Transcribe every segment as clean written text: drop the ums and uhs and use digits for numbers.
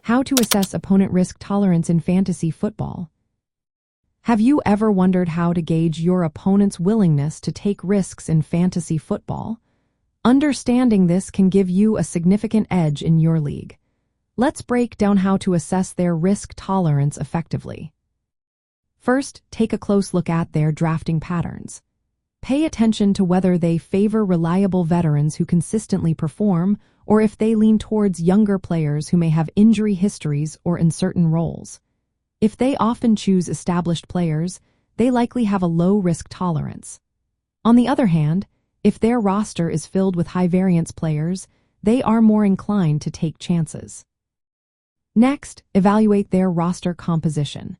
How to assess opponent risk tolerance in fantasy football. Have you ever wondered how to gauge your opponent's willingness to take risks in fantasy football? Understanding this can give you a significant edge in your league. Let's break down how to assess their risk tolerance effectively. First, take a close look at their drafting patterns. Pay attention to whether they favor reliable veterans who consistently perform, or if they lean towards younger players who may have injury histories or in certain roles. If they often choose established players, they likely have a low risk tolerance. On the other hand, if their roster is filled with high-variance players, they are more inclined to take chances. Next, evaluate their roster composition.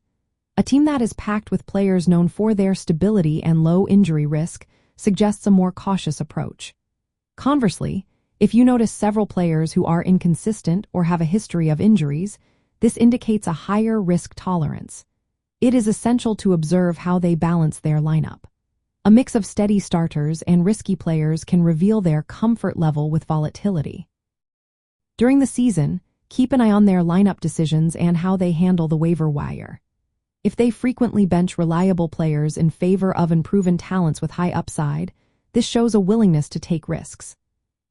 A team that is packed with players known for their stability and low injury risk suggests a more cautious approach. Conversely, if you notice several players who are inconsistent or have a history of injuries, this indicates a higher risk tolerance. It is essential to observe how they balance their lineup. A mix of steady starters and risky players can reveal their comfort level with volatility. During the season, keep an eye on their lineup decisions and how they handle the waiver wire. If they frequently bench reliable players in favor of unproven talents with high upside, this shows a willingness to take risks.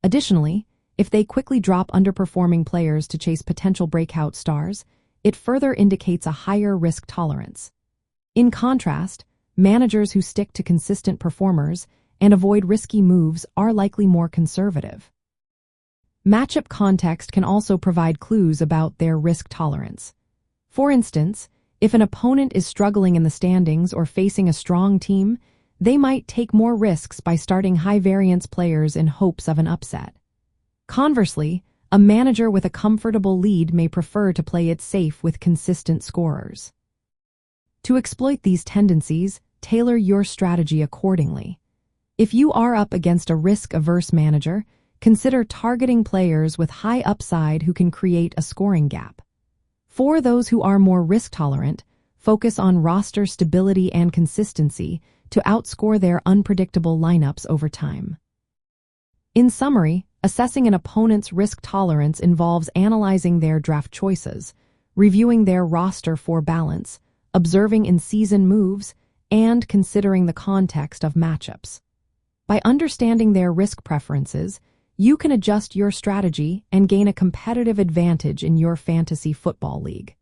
Additionally, if they quickly drop underperforming players to chase potential breakout stars, it further indicates a higher risk tolerance. In contrast, managers who stick to consistent performers and avoid risky moves are likely more conservative. Matchup context can also provide clues about their risk tolerance. For instance, if an opponent is struggling in the standings or facing a strong team, they might take more risks by starting high-variance players in hopes of an upset. Conversely, a manager with a comfortable lead may prefer to play it safe with consistent scorers. To exploit these tendencies, tailor your strategy accordingly. If you are up against a risk-averse manager, consider targeting players with high upside who can create a scoring gap. For those who are more risk-tolerant, focus on roster stability and consistency to outscore their unpredictable lineups over time. In summary, assessing an opponent's risk tolerance involves analyzing their draft choices, reviewing their roster for balance, observing in-season moves, and considering the context of matchups. By understanding their risk preferences, you can adjust your strategy and gain a competitive advantage in your fantasy football league.